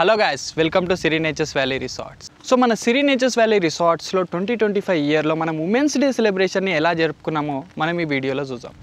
Hello guys, welcome to Siri nature's valley resorts. So మన Siri nature's valley రిసార్ట్స్లో 2025 ఇయర్లో మనం women's day సెలబ్రేషన్ని ఎలా జరుపుకున్నామో మనం ఈ వీడియోలో చూద్దాం.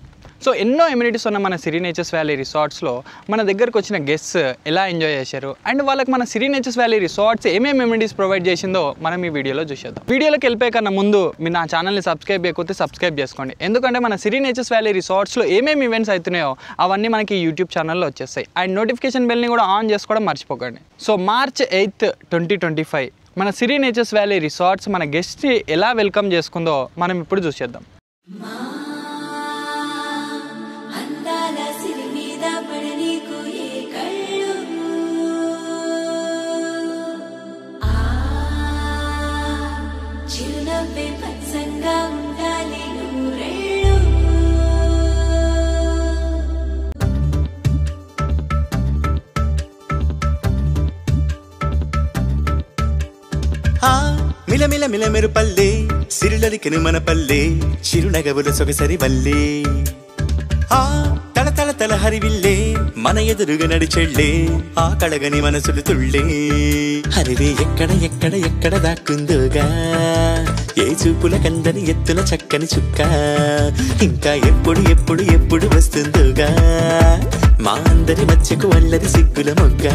సో ఎన్నో ఎమ్యూనిటీస్ ఉన్న మన సిరి నేచర్స్ వ్యాలీ రిసార్ట్స్లో మన దగ్గరకు వచ్చిన గెస్ట్స్ ఎలా ఎంజాయ్ చేశారు అండ్ వాళ్ళకి మన సిరి నేచర్స్ వ్యాలీ రిసార్ట్స్ ఏమేమి ఎమ్యూనిటీస్ ప్రొవైడ్ చేసిందో మనం ఈ వీడియోలో చూసేద్దాం. వీడియోలోకి వెళ్ళిపోయే కన్నా ముందు మీరు నా ఛానల్ని సబ్స్క్రైబ్ చేయకపోతే సబ్స్క్రైబ్ చేసుకోండి. ఎందుకంటే మన సిరి నేచర్స్ వ్యాలీ రిసార్ట్స్లో ఏమేమి ఈవెంట్స్ అవుతున్నాయో అవన్నీ మనకి యూట్యూబ్ ఛానల్లో వచ్చేస్తాయి. అండ్ నోటిఫికేషన్ బెల్ని కూడా ఆన్ చేసుకోవడం మర్చిపోకండి. సో March 8, 2025 మన సిరి నేచర్స్ వ్యాలీ రిసార్ట్స్ మన గెస్ట్ని ఎలా వెల్కమ్ చేసుకుందో మనం ఇప్పుడు చూసేద్దాం. మిలమిల మిలమెరు పల్లె సిరులలికెను మన పల్లె చిరునగవుల సొగసరి వల్లే తల తల తల హరివిల్లే మన ఎదురుగా నడిచెళ్ళే ఆ కళగని మనసులు తుళ్ళే హరివే ఎక్కడ ఎక్కడ ఎక్కడ దాక్కుందోగా ఏ చూపుల కందని ఎత్తుల చక్కని చుక్క ఇంకా ఎప్పుడు ఎప్పుడు ఎప్పుడు వస్తుందోగా మా అందరి మధ్యకు వల్లది సిగ్గుల మొగ్గ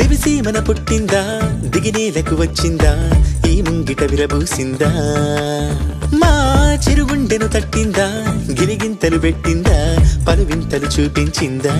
దివిసి మన పుట్టిందా దిగినేలకు వచ్చిందా ఈ ముంగిట విరబూసిందా మా చిరుగుండెను తట్టిందా గిలిగింతలు పెట్టిందా పలువింతలు చూపించిందా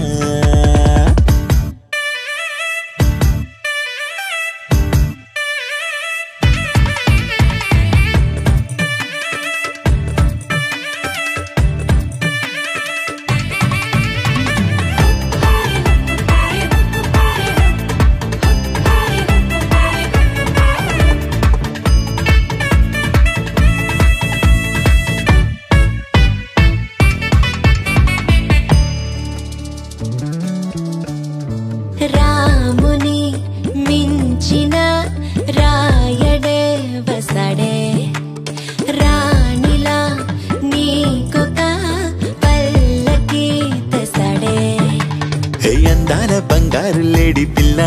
బంగారు లేడి పిల్ల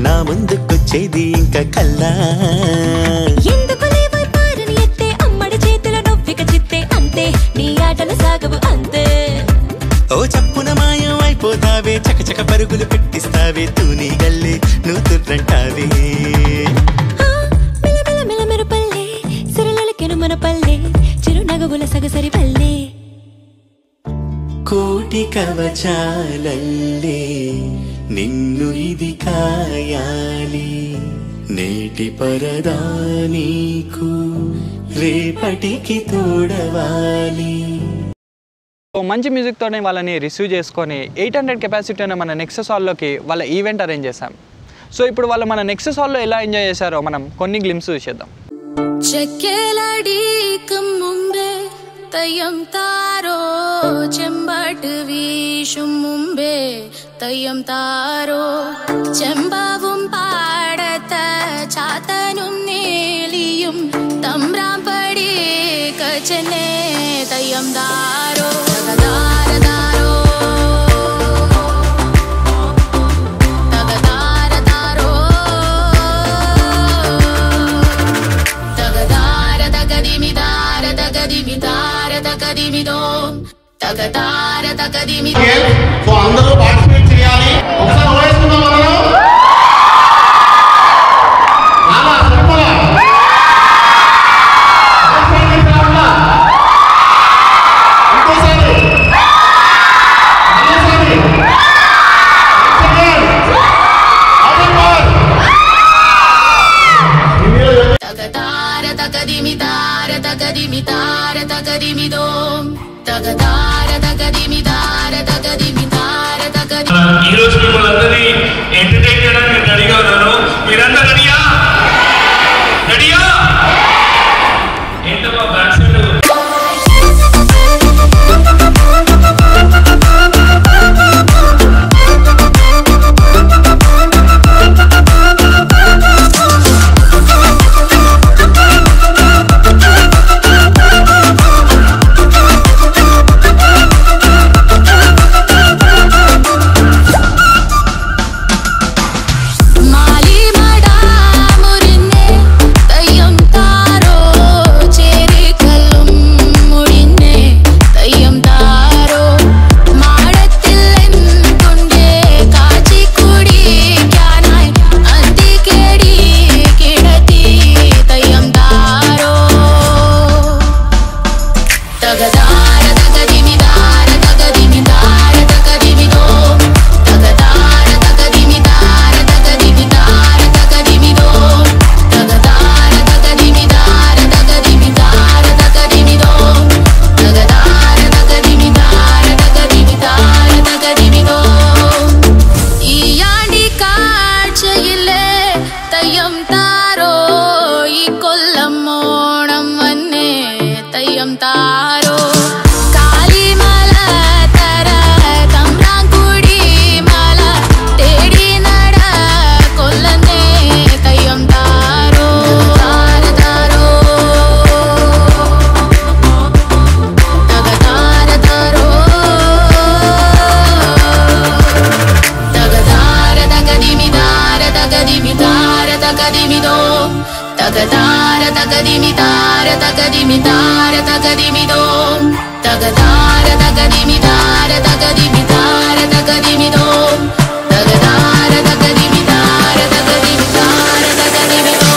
నా ముందుకొచ్చేది ఇంకా కల్లా ఎందుకు లేవై పారని ఎత్తే అమ్మడి చేతుల నొప్పిక చిత్తే అంతే నీ ఆటలు సాగవు అంతే ఓ చప్పున మాయం అయిపోతావే చకచక పరుగులు పెట్టిస్తావే తూనీ గల్లే నువ్వు తుర్రంటావే మిలమిల మిలమెరు పల్లె సిరలకెను మన పల్లె చిరునగవుల సగసరి పల్లె కోటి కవచాలల్లే నిన్ను ఇది కాయాలి నేటి పరదా నీకు రేపటికి తోడవాలి. మంచి మ్యూజిక్తోనే వాళ్ళని రిసీవ్ చేసుకొని 800 కెపాసిటీ ఉన్న మన నెక్సస్ హాల్లోకి వాళ్ళ ఈవెంట్ అరేంజ్ చేశాం. సో ఇప్పుడు వాళ్ళు మన నెక్సస్ హాల్లో ఎలా ఎంజాయ్ చేశారో మనం కొన్ని గ్లిమ్స్ చూసేద్దాం. തയ്യം താരോ ചെമ്പാട്ട് വീശും മുമ്പേ തയ്യം താരോ ചെമ്പാവും പാടത്ത ചാത്തനും നീലിയും തമ്പ്രാം പടി കച്ചനെ തയ്യം താരോ തകതാരതാരോ തകതാരതാരോ തകതാര തകദിമിതാര തകദിമിതാ తగతార తగదిమి. సో అందరూ పార్టిసిపేట్ చేయాలి. ఒకసారి ఓవేసుకుందాం మనం. తగతార తగదిమి తార తగదిమి తార తగదిమి దోం తగతార తగదిమి తార తగదిమి తార తగదిమి. ఈ రోజు మిమ్మల్ని అందరినీ ఎంటర్టైన్ చేయడానికి నేను రెడీగా ఉన్నాను. మీరంతా రెడీయా? రెడీయా? ఏంటమ్మా బ్యాక్ సైడ్ ആശയില്ലേ തയ്യം താരോ ഈ കൊല്ലം ഓണം വന്നേ തയ്യം താരോ കാലിമല തര തമ്പ്രാങ്കുടി മല തേടി നട കൊല്ലന്നേ തയ്യം താരോ താരതാരോ തകതാരതാരോ തകതാര തകദിമിതാര തകദിമിതാര തകദിമിദോ തകതാര തകദിമിതാര തകദിമിതാര തകദിമിദോ തകതാര തകദിമിതാര തകദിമിതാര തകദിമിദോ തകതാര തകദിമിതാര തകദിമിതാര തകദിമിദോ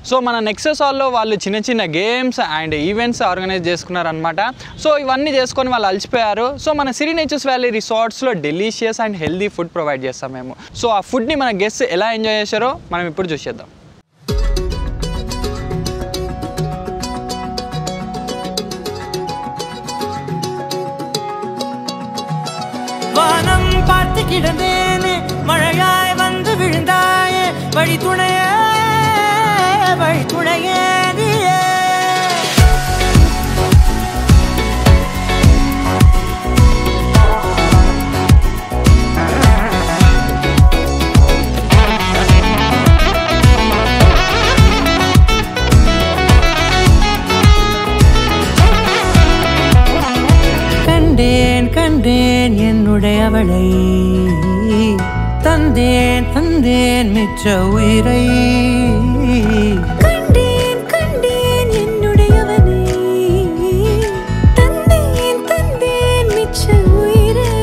సో మన నెక్సస్ హాల్లో వాళ్ళు చిన్న చిన్న గేమ్స్ అండ్ ఈవెంట్స్ ఆర్గనైజ్ చేసుకున్నారనమాట. సో ఇవన్నీ చేసుకొని వాళ్ళు అలసిపోయారు. సో మన సిరి నేచర్స్ వ్యాలీ రిసార్ట్స్లో delicious and healthy food provide చేస్తాం మేము. సో ఆ ఫుడ్ని మన గెస్ట్స్ ఎలా ఎంజాయ్ చేశారో మనం ఇప్పుడు చూసేద్దాం. வானம் பார்த்து கிடந்தேனே மழையாய் வந்து விழுந்தாயே வழி துணையே நீயே கண்டேன் கண்டேன் என்னுடையவளை தந்தேன் தந்தேன் மிச்ச உயிரை கண்டேன் கண்டேன் என்னுடையவனை தந்தேன் தந்தேன் மிச்ச உயிரை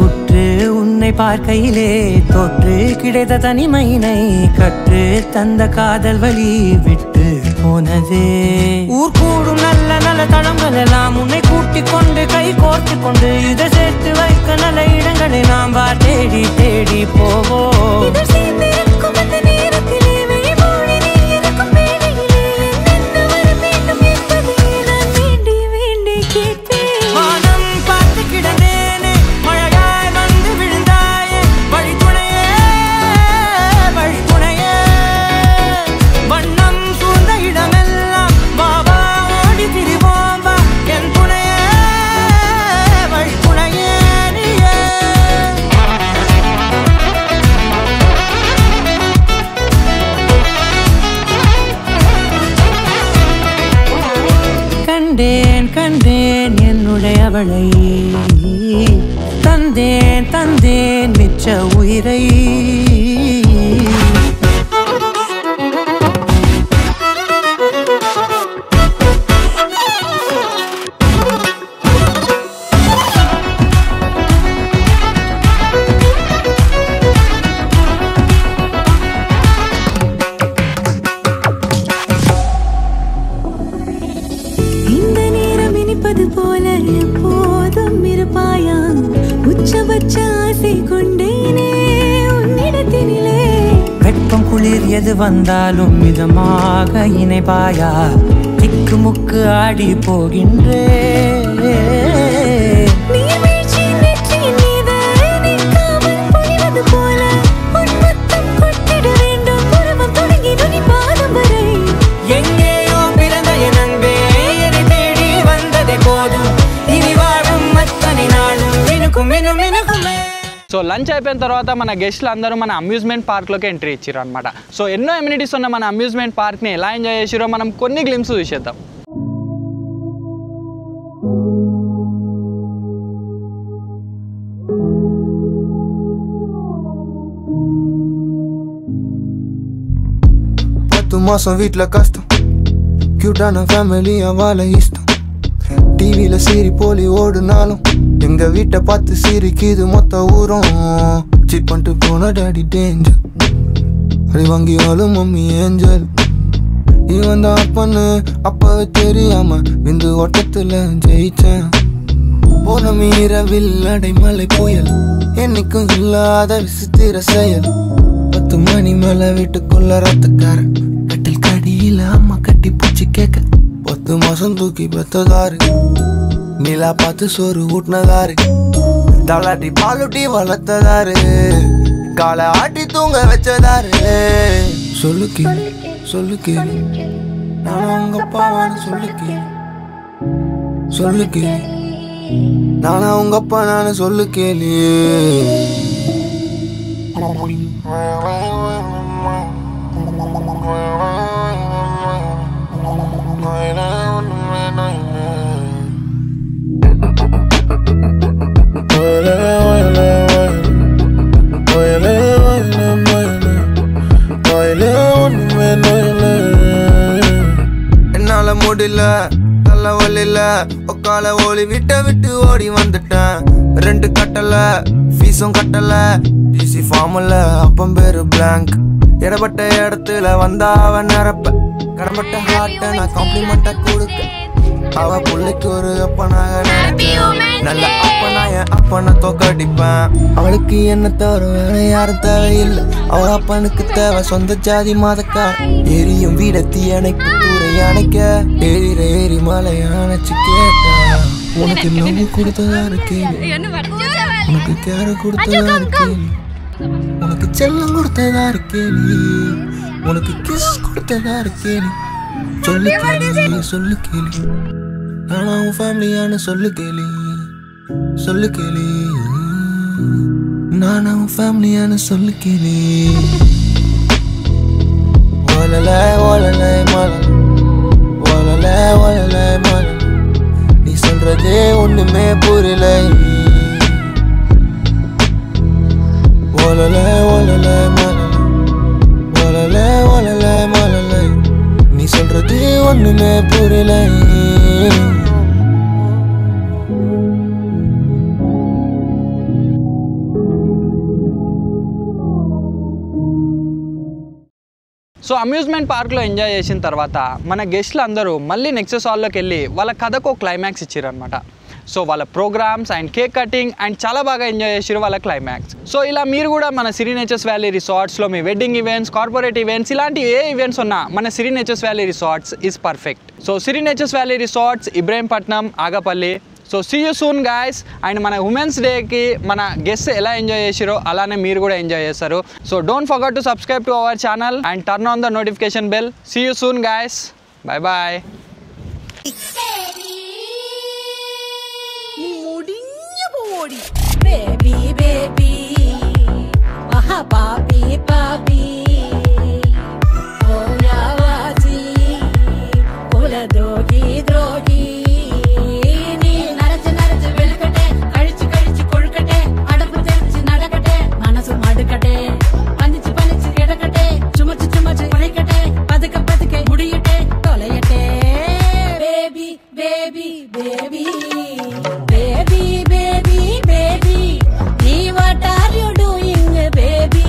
உற்று உன்னை பார்க்கையிலே தொற்று கிடைத்த தனிமையினை கற்று தந்த காதல் வழி விட்டு போனதே ஊர் கூடும் நல்ல நல்ல தளங்கள் எல்லாம் உன்னை கூட்டிக் கொண்டு கை கோர்த்து கொண்டு இதை சேர்த்து வைக்க நல்ல இடங்களை நாம் வா தேடி தேடி போவோம் இதழ் சேர்ந்திருக்கும் அந்த நேரத்திலே விழிமூடி நீ இருக்கும் வேளையிலே என்ன வர வேண்டும் என்பதை நான் வேண்டி வேண்டி கேட்பேன் வானம் பார்த்து கிடந்தேனே மழையாய் வந்து விழுந்தாயே வழி துணையே வண்ணம் சூழ்ந்த இடமெல்லாம் பாபா ஓடி திரிவோம் வா என் துணையே வழி துணையே நீயே கண்டேன் கண்டேன் என்னுடையவளை தந்தேன் தந்தேன் மிச்ச உயிரை இந்த நேரம் இனிப்பது போல எப்போதும் இருப்பாயா உச்சபட்ச ஆசை கொண்டேனே உன்னிடத்தினிலே வெப்பம் குளிர் எது வந்தாலும் மிதமாக இணைப்பாயா திக்கு முக்கு ஆடி போகின்றே நீர்வீழ்ச்சியின் நெற்றியின் மீது நிற்காமல் பொழிவது போல உன் முத்தம் கொட்டிட வேண்டும் பருவம் தொடங்கி நுனி பாதம் வரை எங்கேயோ பிறந்த என் அன்பே என்னை தேடி வந்ததே போதும் இனி வாழும் அத்தனை நாளும் மினுக்கும் மினும் மினுக்குமே సో లంచ్ అయిపోయిన తర్వాత మన గెస్ట్లు అందరూ మన అమ్యూజ్మెంట్ పార్క్లోకి ఎంట్రీ ఇచ్చారు అనమాట. సో ఎన్నో ఎమ్యూనిటీస్ ఉన్న మన అమ్యూజ్మెంట్ పార్క్ని ఎలా ఎంజాయ్ చేసారో మనం కొన్ని గ్లిమ్స్ చూసేద్దాం. மாசம் வீட்ல கஷ்டம் கியூட்டான ஃபேமிலியா வாழ இஷ்டம் டிவில சீரி போலி ஓடுனாலும் எங்க வீட்டை பார்த்து சிரிக்குது மொத்த ஊரும் சீட் பண்ணிட்டு போன டாடி டேஞ்சர் அடி வாங்கியாலும் மம்மி ஏஞ்சல் இவன் தான் அப்பன்னு அப்பவே தெரியாம விந்து ஓட்டத்துல ஜெயிச்சேன் போன மீறவில் அடைமலை புயல் என்னைக்கும் இல்லாத விசித்திர செயல் 10 மணி மேல வீட்டுக்குள்ள ரத்தக்காரன் கட்டில் கடி மடியில அம்மா கட்டி பூச்சி கேட்க 10 மாசம் தூக்கி பெத்ததாரு நிலா பார்த்து சோறு ஊட்டினதாரு தலாட்டி பாலுட்டி வளர்த்ததாரு காலை ஆட்டி தூங்க வச்சதாரு சொல்லு கேளு சொல்லு கேளு நானும் உங்க அப்பாவான்னு சொல்லு கேளு சொல்லு கேளு நானா உங்க அப்பா நானு சொல்லு கேளு என்னால முடியல தள்ள வழியில உக்கால ஓடி விட்டு ஓடி வந்துட்டேன் 2 கட்டல ஃபீஸும் கட்டல டிசி ஃபார்ம்ல அப்பம் பேரு பிளாங்க் இடப்பட்ட இடத்துல வந்தா அவன் நிரப்ப கடம்பட்ட ஹார்ட்ட நான் காம்ப்ளிமெண்ட்டா கொடுக்க அவ புள்ளைக்கு ஒரு அப்பனாக நினைப்பேன் நல்ல அப்பனா என் அப்பனை தோக்கடிப்பேன் அவளுக்கு என்ன தவிர வேற யாரும் தேவையில்லை அவ அப்பனுக்கு தேவை சொந்த ஜாதி மதக்கார எரியும் வீட தீயணைக்கு தூரை அணைக்க எரிற ஏறி மலை அணைச்சு கேட்டேன் உனக்கு நோவு கொடுத்ததாரு கேளு உனக்கு கேர கொடுத்ததாரு கேளு உனக்கு செல்லம் கொடுத்ததாரு கேளு உனக்கு கிஸ் கொடுத்ததாரு கேளு சொல்லு கேளு சொல்லு கேளு நானா உன் ஃபேமிலியான சொல்லு கேளு சொல்லு கேளு நானா உன் ஃபேமிலியான சொல்லு கேளு ஓலலை ஓலலை மலை ஓலலை ஓலலை மலை நீ சொல்றதே ஒண்ணுமே புரியல ஓலலை ஓலலை மலை ஓலலை ஓலலை மலை நீ சொல்றது ஒண்ணுமே புரியல సో అమ్యూజ్మెంట్ పార్క్లో ఎంజాయ్ చేసిన తర్వాత మన గెస్ట్లు అందరూ మళ్ళీ నెక్స్ట్ హాల్లోకి వెళ్ళి వాళ్ళ కథకు క్లైమాక్స్ ఇచ్చారనమాట. సో వాళ్ళ programmes and cake cutting and చాలా బాగా ఎంజాయ్ చేసారు వాళ్ళ క్లైమాక్స్. సో ఇలా మీరు కూడా మన సిరి నేచర్స్ వ్యాలీ రిసార్ట్స్లో మీ వెడ్డింగ్ ఈవెంట్స్, కార్పొరేట్ ఈవెంట్స్ ఇలాంటి ఏ ఈవెంట్స్ ఉన్నా మన Siri nature's valley resorts is perfect. So Siri nature's valley resorts Ibrahimpatnam, Agapalli. So see you soon guys. And మన ఉమెన్స్ డేకి మన గెస్ట్ ఎలా ఎంజాయ్ చేసారో అలానే మీరు కూడా ఎంజాయ్ చేస్తారు. So don't forget to subscribe to our channel and turn on the notification bell. See you soon guys. Bye bye. Baby, baby, aha, papi, papi, oh yavazi, pula drogi, drogi, nee narachu narachu velukate, kalichu kalichu kolukate, adapu therichu nadakate, manasu madukate, panichu panichu edakate, chumachu chumachu kolikate, padaka padake mudiyate, tolayate, baby, baby, baby, baby, baby, baby, nee what are you doing, baby,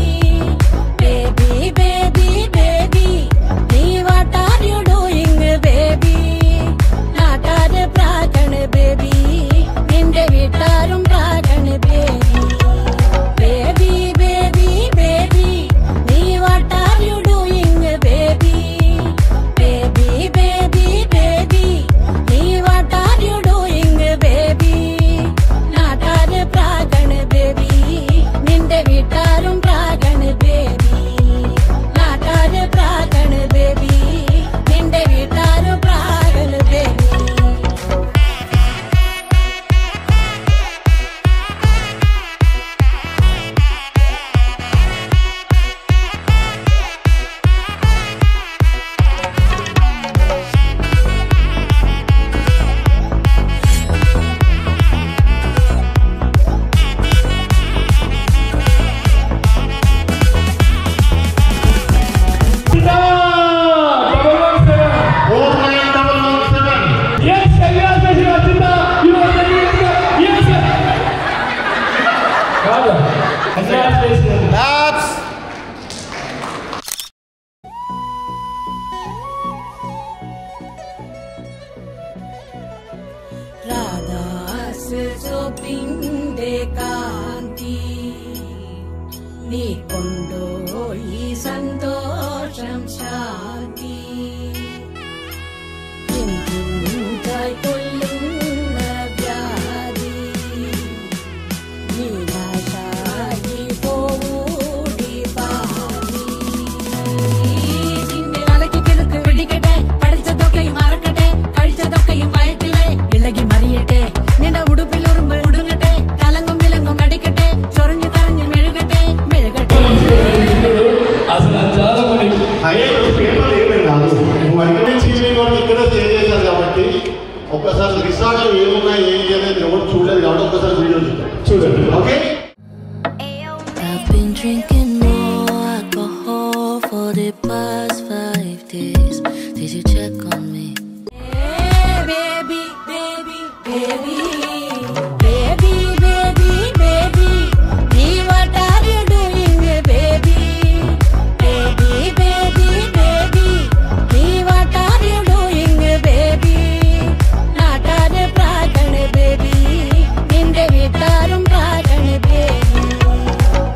baby, baby, baby, nee what are you doing, baby, naatare prakan baby, ninde vitarum prakan baby, baby, baby, baby, nee what are you doing, baby, baby, baby, baby, nee what are you doing, baby, naatare prakan baby, ninde vitarum prakan baby, naatare prakan baby, ninde vitarum prakan baby. రాధాసు సోపిండే కాంతి నీ Kondo ఈ సంతోషం శాంతి ఒక్కసారి రిసార్ట్లో ఏమున్నాయి ఏంటి అనేది ఎవరు చూడలేదు కాబట్టి ఒక్కసారి వీడియో చూడండి. Okay. I've been drinking more alcohol for the past 5 days. Did you check on me? Hey, baby, baby, baby, baby, baby, baby. Hey, what are you doing, baby? Baby, baby, baby. Hey, what are you doing, baby? Naatare praakane, baby. Ninde vitarum praakane, baby.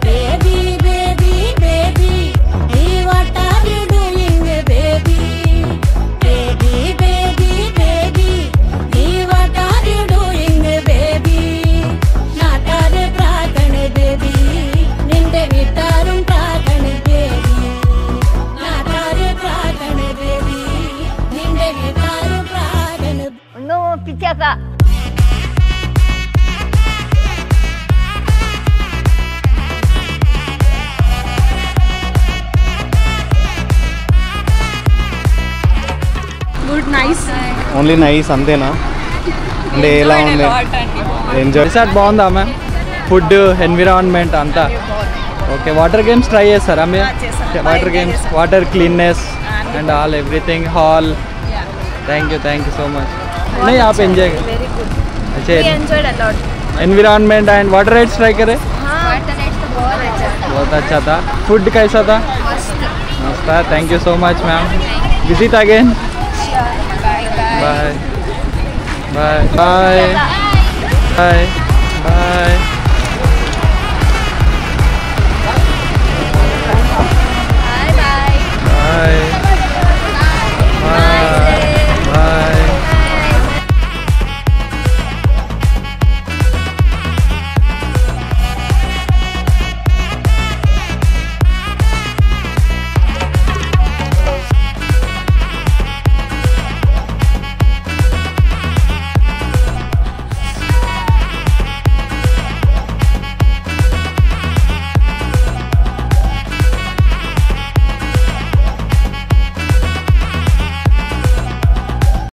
Baby, baby, baby. Hey, what are you doing, baby? Baby, baby, baby. Hey, what are you doing, baby? Naatare praakane, baby. Ninde vitarum praakane, baby. Naatare praakane, baby. Ninde vitarum praakane. No, pichaka. Only nice అంతేనా అంటే ఎలా ఉంది enjoy resort బాగుందా ma'am? Food, environment అంతా okay. Water games try చేస్తారా మీరు? Water games, water cleanness and all everything, hall. Thank you so much. नहीं आप एंजॉय अच्छा enjoyed a lot. Environment and water rides try करे? वाटर राइड्स तो बहुत अच्छा था. फूड कैसा था? मस्त था. Thank you so much ma'am. Visit again. Bye bye bye bye.